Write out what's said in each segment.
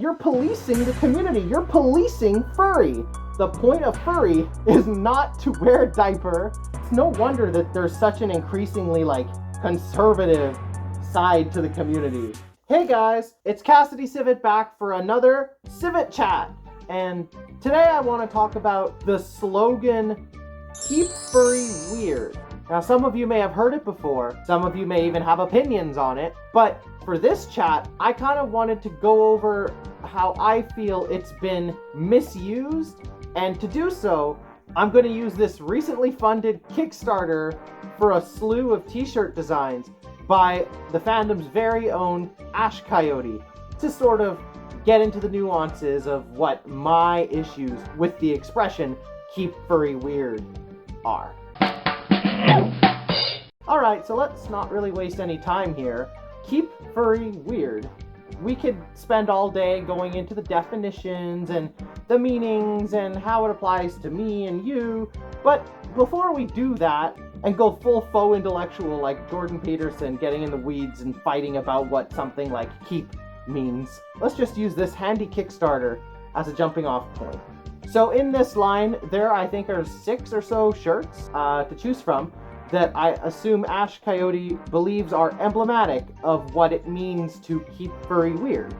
You're policing the community. You're policing furry. The point of furry is not to wear a diaper. It's no wonder that there's such an increasingly, conservative side to the community. Hey guys, it's Cassidy Civet back for another Civet Chat. And today I want to talk about the slogan, Keep Furry Weird. Now, some of you may have heard it before, some of you may even have opinions on it, but for this chat, I kind of wanted to go over how I feel it's been misused, and to do so, I'm going to use this recently funded Kickstarter for a slew of t-shirt designs by the fandom's very own Ash Coyote to sort of get into the nuances of what my issues with the expression Keep Furry Weird are. Alright, so let's not really waste any time here. Keep Furry Weird. We could spend all day going into the definitions and the meanings and how it applies to me and you, but before we do that and go full faux intellectual like Jordan Peterson getting in the weeds and fighting about what something like keep means, let's just use this handy Kickstarter as a jumping off point. So in this line, there I think are 6 or so shirts to choose from that I assume Ash Coyote believes are emblematic of what it means to keep furry weird.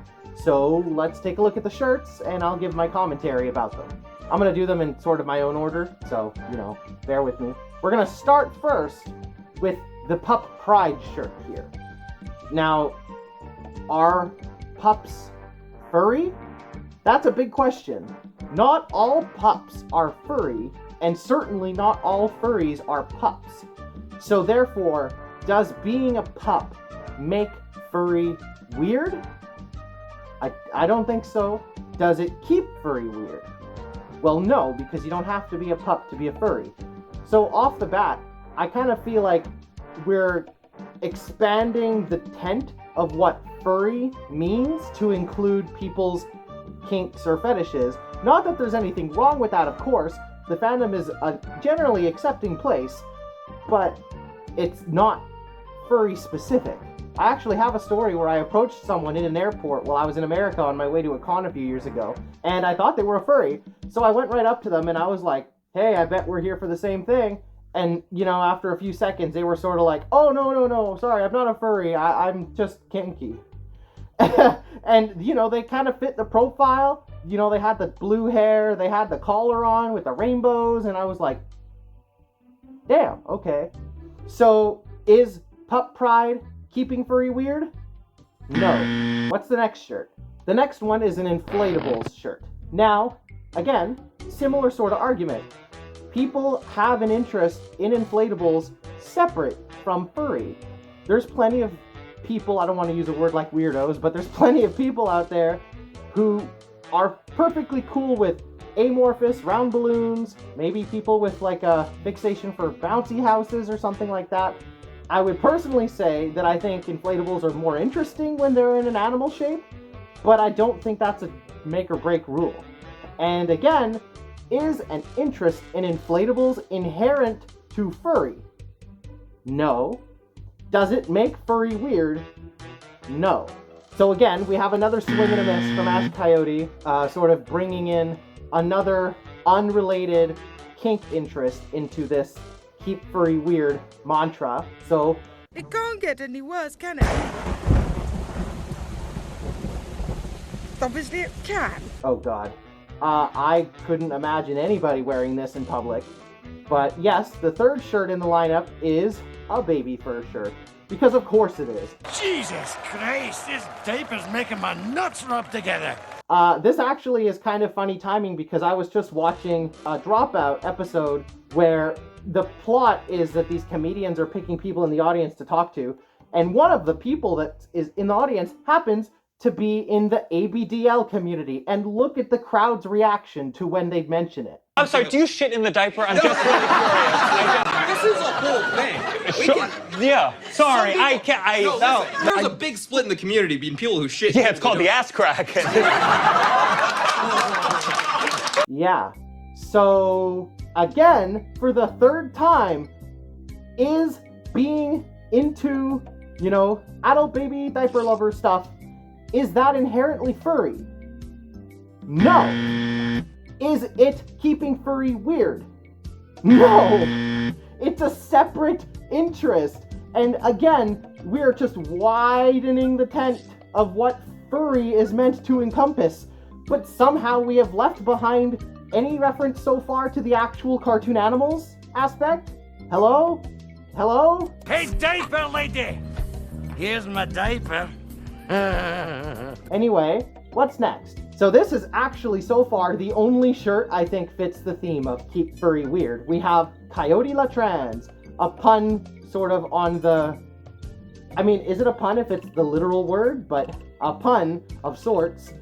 So let's take a look at the shirts and I'll give my commentary about them. I'm gonna do them in sort of my own order, so, bear with me. We're gonna start first with the Pup Pride shirt here. Now, are pups furry? That's a big question. Not all pups are furry, and certainly not all furries are pups. So therefore, does being a pup make furry weird? I don't think so. Does it keep furry weird? Well, no, because you don't have to be a pup to be a furry. So off the bat, I kind of feel like we're expanding the tent of what furry means to include people's kinks or fetishes. Not that there's anything wrong with that, of course. The fandom is a generally accepting place, but it's not furry specific. I actually have a story where I approached someone in an airport while I was in America on my way to a con a few years ago, and I thought they were a furry, so I went right up to them and I was like, hey, I bet we're here for the same thing. And, after a few seconds, they were sort of like, oh, no, sorry, I'm not a furry, I'm just kinky. And, they kind of fit the profile. They had the blue hair, they had the collar on with the rainbows, and I was like, damn, okay. So, is Pup Pride keeping furry weird? No. What's the next shirt? The next one is an Inflatables shirt. Now, again, similar sort of argument. People have an interest in inflatables separate from furry. There's plenty of people, I don't want to use a word like weirdos, but there's plenty of people out there who are perfectly cool with amorphous round balloons, maybe people with a fixation for bouncy houses or something like that. I would personally say that I think inflatables are more interesting when they're in an animal shape, but I don't think that's a make or break rule. And again, is an interest in inflatables inherent to furry? No. Does it make furry weird? No. So again, we have another swing and a miss from Ash Coyote, sort of bringing in another unrelated kink interest into this Keep Furry Weird mantra. So it can't get any worse, can it? Obviously it can. Oh god. I couldn't imagine anybody wearing this in public. But yes, the third shirt in the lineup is a baby fur shirt. Because of course it is. Jesus Christ, this diaper's making my nuts rub together. This actually is kind of funny timing because I was just watching a Dropout episode where the plot is that these comedians are picking people in the audience to talk to, and one of the people that is in the audience happens to be in the ABDL community, and look at the crowd's reaction to when they mention it. I'm sorry, do you shit in the diaper? I'm just really curious. This is a whole thing. Yeah, sorry, people, I can't, no, there's a big split in the community between people who shit. Yeah, it's called the ass crack. Yeah, so again, for the third time, is being into, adult baby diaper lover stuff, is that inherently furry? No. Is it keeping furry weird? No. It's a separate interest. And again, we're just widening the tent of what furry is meant to encompass. But somehow we have left behind any reference so far to the actual cartoon animals aspect. Hello? Hello? Hey, diaper lady! Here's my diaper. Anyway, what's next? So this is actually so far the only shirt I think fits the theme of Keep Furry Weird. We have Coyote Latrans, a pun sort of on the... I mean, is it a pun if it's the literal word? But a pun of sorts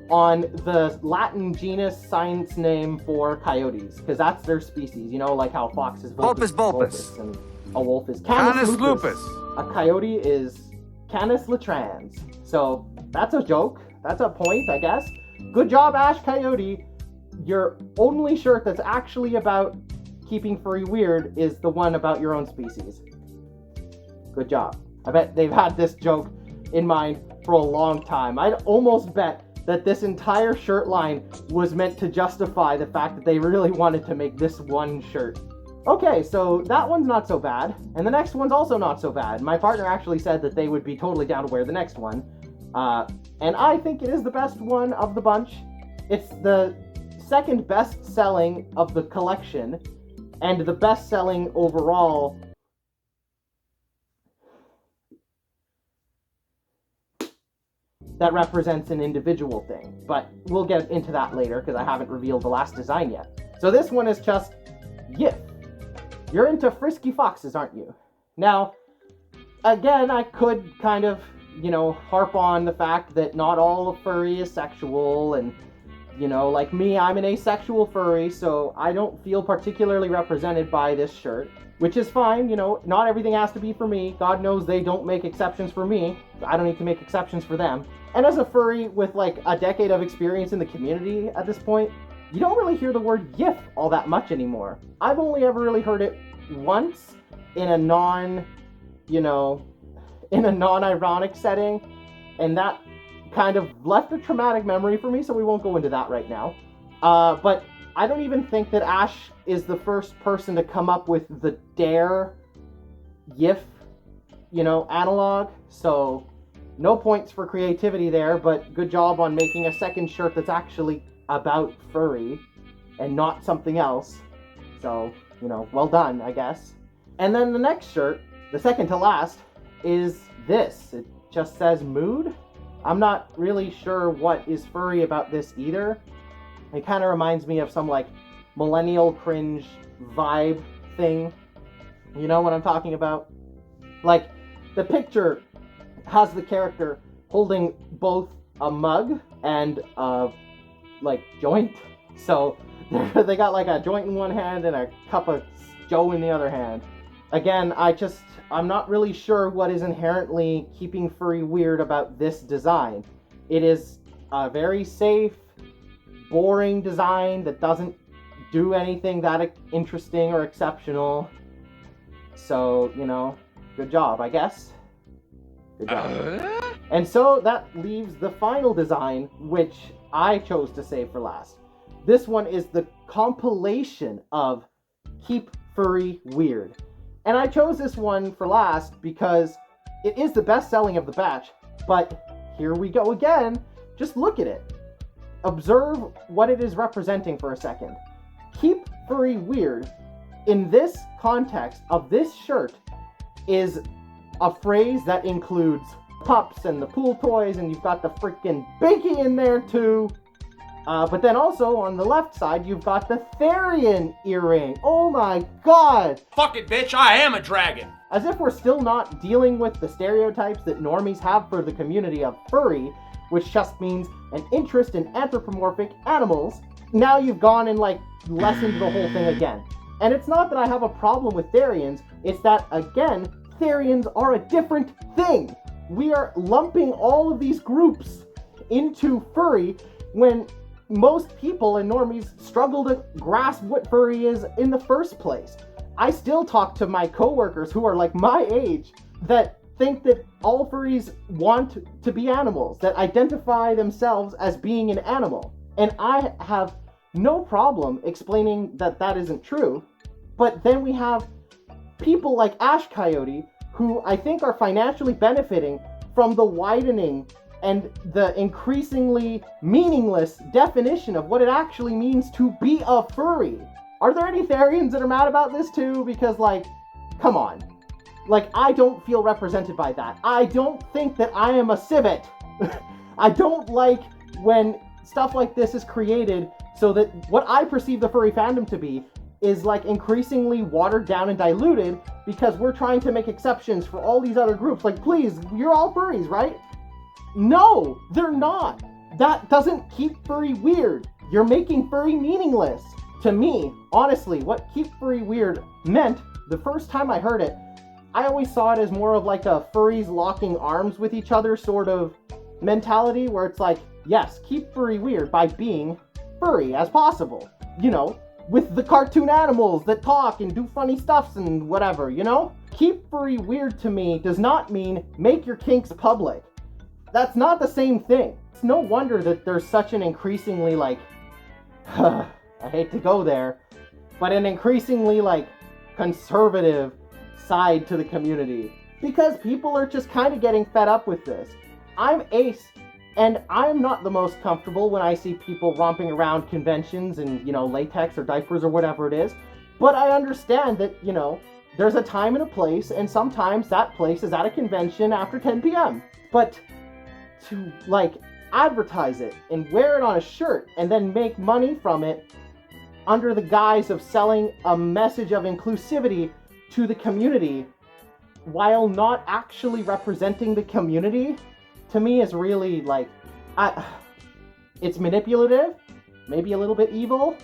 on the Latin genus science name for coyotes, because that's their species. You know, like how fox is Vulpes vulpus, and a wolf is Canis lupus. A coyote is Canis latrans. So that's a joke. That's a point, I guess. Good job, Ash Coyote. Your only shirt that's actually about keeping furry weird is the one about your own species. Good job. I bet they've had this joke in mind for a long time. I'd almost bet that this entire shirt line was meant to justify the fact that they really wanted to make this one shirt. Okay, so that one's not so bad, and the next one's also not so bad. My partner actually said that they would be totally down to wear the next one, and I think it is the best one of the bunch. It's the second best selling of the collection, and the best selling overall. That represents an individual thing, but we'll get into that later because I haven't revealed the last design yet. So this one is just Yif. You're into frisky foxes, aren't you? Now, again, I could kind of, harp on the fact that not all of furry is sexual, and, like me, I'm an asexual furry, so I don't feel particularly represented by this shirt, which is fine. Not everything has to be for me. God knows they don't make exceptions for me. I don't need to make exceptions for them. And as a furry with like a decade of experience in the community at this point, you don't really hear the word Yif all that much anymore. I've only ever really heard it once in a non-ironic setting, and that kind of left a traumatic memory for me, so we won't go into that right now. But I don't even think that Ash is the first person to come up with the dare Yif, analog, so no points for creativity there, but good job on making a second shirt that's actually about furry and not something else. So, well done, I guess. And then the next shirt, the second to last, is this. It just says mood. I'm not really sure what is furry about this either. It kind of reminds me of some like millennial cringe vibe thing. You know what I'm talking about? Like, the picture has the character holding both a mug and a joint. So they got like a joint in one hand and a cup of joe in the other hand. Again, I'm not really sure what is inherently keeping furry weird about this design. It is a very safe, boring design that doesn't do anything that interesting or exceptional. So, good job, I guess. Good job. And so that leaves the final design, which I chose to save for last. This one is the compilation of Keep Furry Weird. And I chose this one for last because it is the best selling of the batch, but here we go again. Just look at it. Observe what it is representing for a second. Keep Furry Weird, in this context of this shirt, is a phrase that includes pups and the pool toys, and you've got the freaking baking in there too. But then also on the left side, you've got the Therian earring. Oh my god! Fuck it, bitch, I am a dragon! As if we're still not dealing with the stereotypes that normies have for the community of furry, which just means an interest in anthropomorphic animals. Now you've gone and lessened the whole thing again. And it's not that I have a problem with Therians, it's that, again, Therians are a different thing. We are lumping all of these groups into furry when most people and normies struggle to grasp what furry is in the first place. I still talk to my coworkers who are my age that think that all furries want to be animals, that identify themselves as being an animal. And I have no problem explaining that that isn't true. But then we have people like Ash Coyote, who I think are financially benefiting from the widening and the increasingly meaningless definition of what it actually means to be a furry. Are there any Therians that are mad about this too? Because, like, come on. Like, I don't feel represented by that. I don't think that I am a civet. I don't like when stuff like this is created so that what I perceive the furry fandom to be is, like, increasingly watered down and diluted because we're trying to make exceptions for all these other groups. Like, please, you're all furries, right? No, they're not. That doesn't keep furry weird. You're making furry meaningless. To me, honestly, what keep furry weird meant, the first time I heard it, I always saw it as more of like a furries locking arms with each other sort of mentality, where it's like, yes, keep furry weird by being furry as possible. You know, with the cartoon animals that talk and do funny stuffs and whatever, you know? Keep furry weird to me does not mean make your kinks public. That's not the same thing. It's no wonder that there's such an increasingly, like, I hate to go there, but an increasingly, like, conservative side to the community. Because people are just kind of getting fed up with this. I'm Ace, and I'm not the most comfortable when I see people romping around conventions in, you know, latex or diapers or whatever it is. But I understand that, you know, there's a time and a place, and sometimes that place is at a convention after 10 p.m. But to, like, advertise it and wear it on a shirt and then make money from it under the guise of selling a message of inclusivity to the community while not actually representing the community, to me is really, like, it's manipulative, maybe a little bit evil.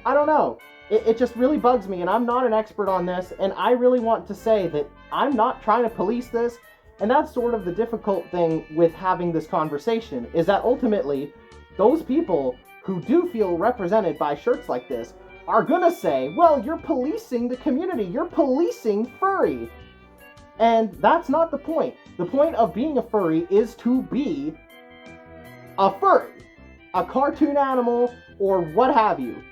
I don't know. It just really bugs me, and I'm not an expert on this, and I really want to say that I'm not trying to police this. And that's sort of the difficult thing with having this conversation, is that ultimately, those people who do feel represented by shirts like this are gonna say, well, you're policing the community, you're policing furry. And that's not the point. The point of being a furry is to be a furry, a cartoon animal, or what have you.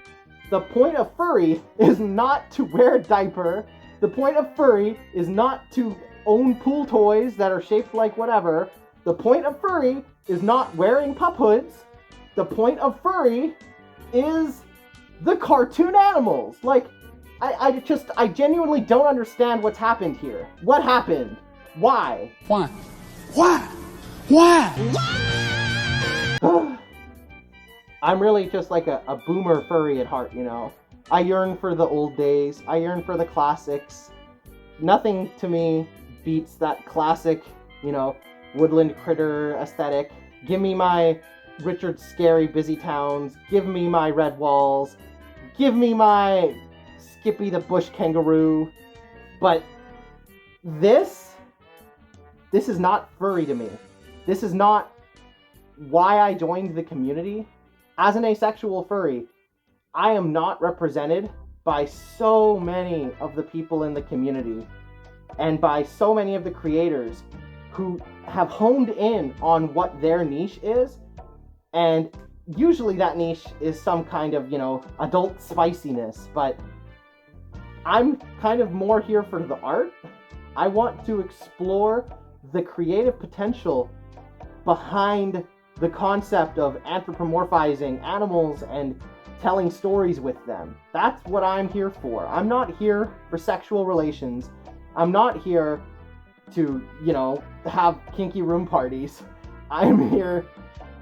The point of furry is not to wear a diaper. The point of furry is not to own pool toys that are shaped like whatever. The point of furry is not wearing pup hoods. The point of furry is the cartoon animals. Like, I genuinely don't understand what's happened here. What happened? Why? Why? I'm really just like a boomer furry at heart, you know? I yearn for the old days. I yearn for the classics. Nothing to me beats that classic, you know, woodland critter aesthetic. Give me my Richard Scary Busy Towns. Give me my Red Walls. Give me my Skippy the Bush Kangaroo. But this is not furry to me. This is not why I joined the community. As an asexual furry, I am not represented by so many of the people in the community and by so many of the creators who have honed in on what their niche is. And usually that niche is some kind of, you know, adult spiciness, but I'm kind of more here for the art. I want to explore the creative potential behind the concept of anthropomorphizing animals and telling stories with them. That's what I'm here for. I'm not here for sexual relations. I'm not here to, you know, have kinky room parties. I'm here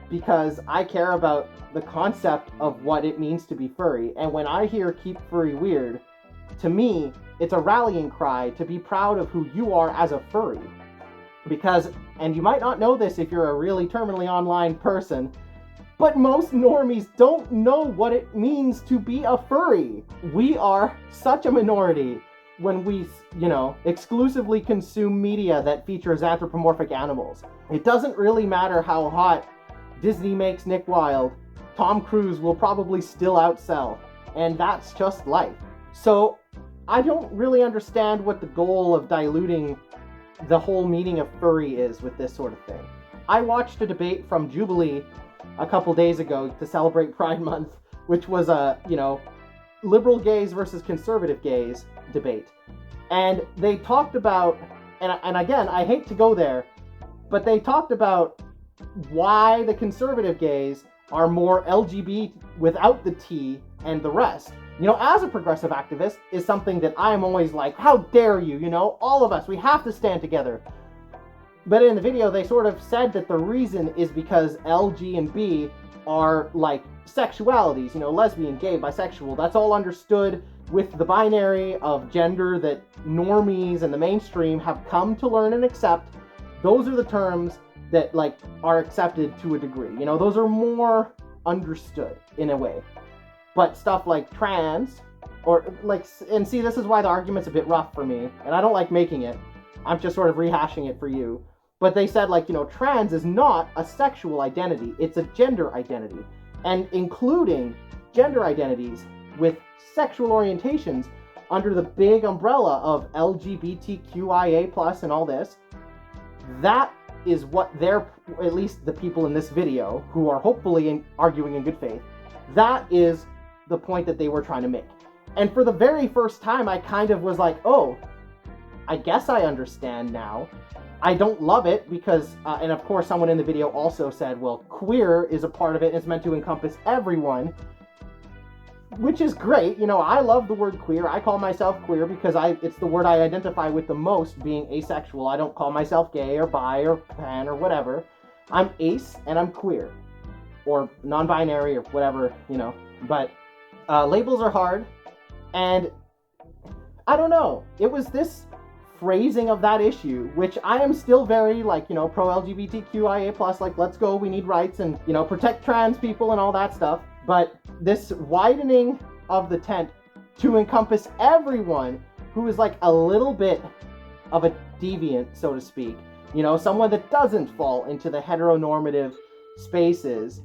because I care about the concept of what it means to be furry. And when I hear keep furry weird, to me, it's a rallying cry to be proud of who you are as a furry. Because, and you might not know this if you're a really terminally online person, but most normies don't know what it means to be a furry. We are such a minority when we, you know, exclusively consume media that features anthropomorphic animals. It doesn't really matter how hot Disney makes Nick Wilde, Tom Cruise will probably still outsell, and that's just life. So I don't really understand what the goal of diluting the whole meaning of furry is with this sort of thing. I watched a debate from Jubilee a couple days ago to celebrate Pride Month, which was a, liberal gays versus conservative gays debate. And they talked about, and again, I hate to go there, but they talked about why the conservative gays are more LGBT without the T and the rest. As a progressive activist is something that I'm always like, how dare you, all of us, we have to stand together. But in the video, they sort of said that the reason is because L, G, and B are like sexualities, lesbian, gay, bisexual. That's all understood with the binary of gender that normies and the mainstream have come to learn and accept. Those are the terms that are accepted to a degree. Those are more understood in a way. But stuff like trans, and see, this is why the argument's a bit rough for me, and I don't like making it. I'm just sort of rehashing it for you. But they said, trans is not a sexual identity, it's a gender identity. And including gender identities with sexual orientations under the big umbrella of LGBTQIA+ and all this, that is what they're, at least the people in this video, who are hopefully arguing in good faith, that is the point that they were trying to make. And for the very first time, I kind of was like, oh, I guess I understand now. I don't love it because, and of course someone in the video also said, well, queer is a part of it and it's meant to encompass everyone, which is great. I love the word queer. I call myself queer because it's the word I identify with the most, being asexual. I don't call myself gay or bi or pan or whatever. I'm ace and I'm queer. Or non-binary or whatever, But labels are hard. And I don't know. It was this phrasing of that issue, which I am still very, pro-LGBTQIA+, let's go, we need rights, and, protect trans people and all that stuff. But this widening of the tent to encompass everyone who is, a little bit of a deviant, so to speak, someone that doesn't fall into the heteronormative spaces,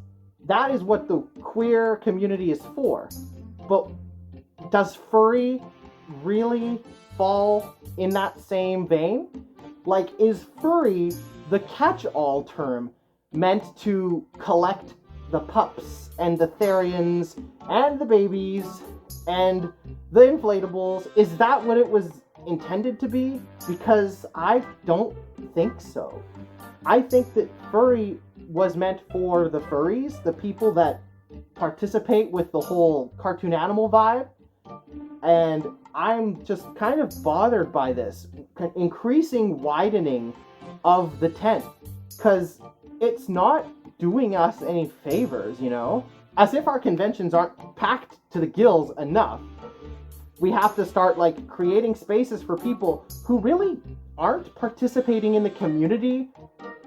that is what the queer community is for. But does furry really fall in that same vein? Is furry the catch-all term meant to collect the pups and the therians and the babies and the inflatables? Is that what it was intended to be? Because I don't think so. I think that furry was meant for the furries, the people that participate with the whole cartoon animal vibe. And I'm just kind of bothered by this increasing widening of the tent, because it's not doing us any favors, As if our conventions aren't packed to the gills enough. We have to start creating spaces for people who really aren't participating in the community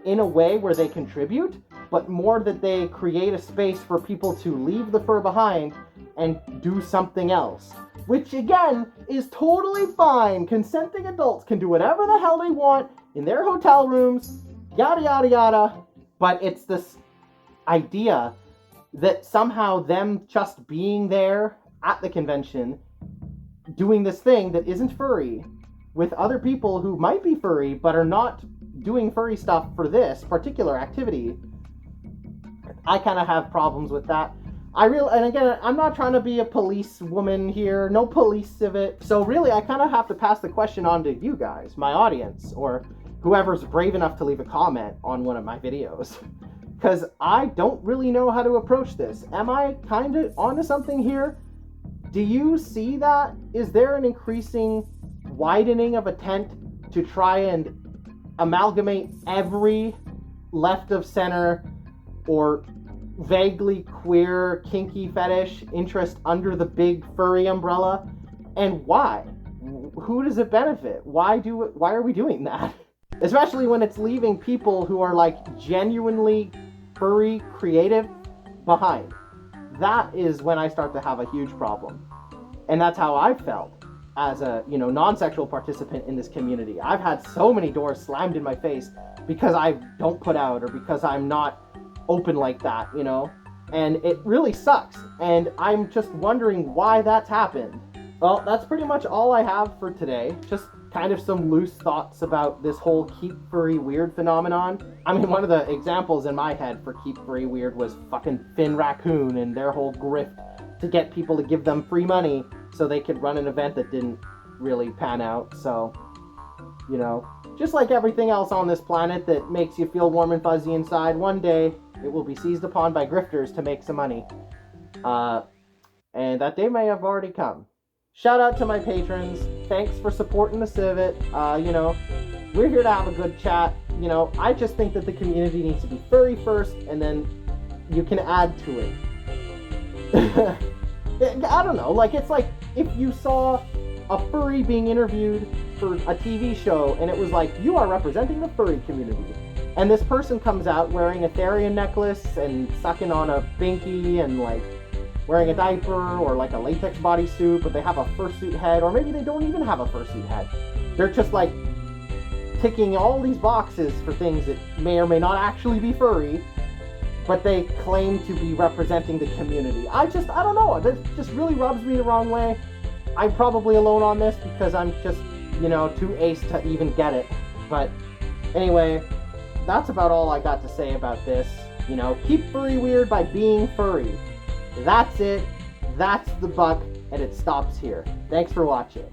in a way where they contribute, but more that they create a space for people to leave the fur behind and do something else. Which, again, is totally fine. Consenting adults can do whatever the hell they want in their hotel rooms, yada yada yada. But it's this idea that somehow them just being there at the convention, doing this thing that isn't furry, with other people who might be furry, but are not doing furry stuff for this particular activity, I kind of have problems with that. And again, I'm not trying to be a police woman here, no police civet. So really, I kind of have to pass the question on to you guys, my audience, or whoever's brave enough to leave a comment on one of my videos. Because I don't really know how to approach this. Am I kind of onto something here? Do you see that? Is there an increasing widening of a tent to try and amalgamate every left of center or vaguely queer, kinky fetish interest under the big furry umbrella? And why? Who does it benefit? Why are we doing that? Especially when it's leaving people who are genuinely furry creative behind. That is when I start to have a huge problem. And that's how I felt as a, non-sexual participant in this community. I've had so many doors slammed in my face because I don't put out or because I'm not open like that, and it really sucks, and I'm just wondering why that's happened. Well, that's pretty much all I have for today. Just kind of some loose thoughts about this whole Keep Furry Weird phenomenon. I mean, one of the examples in my head for Keep Furry Weird was fucking Finn Raccoon and their whole grift to get people to give them free money so they could run an event that didn't really pan out. So, you know, just like everything else on this planet that makes you feel warm and fuzzy inside, one day it will be seized upon by grifters to make some money. And that day may have already come. Shout out to my patrons. Thanks for supporting the Civet. You know, we're here to have a good chat. You know, I just think that the community needs to be furry first, and then you can add to it. I don't know, like, it's like if you saw a furry being interviewed for a TV show, and it was like, you are representing the furry community. And this person comes out wearing a therian necklace and sucking on a binky and, like, wearing a diaper or, like, a latex bodysuit, but they have a fursuit head, or maybe they don't even have a fursuit head. They're just, like, ticking all these boxes for things that may or may not actually be furry, but they claim to be representing the community. I don't know, that just really rubs me the wrong way. I'm probably alone on this because I'm just, you know, too ace to even get it. But anyway, that's about all I got to say about this. You know, keep furry weird by being furry. That's it. That's the buck, and it stops here. Thanks for watching.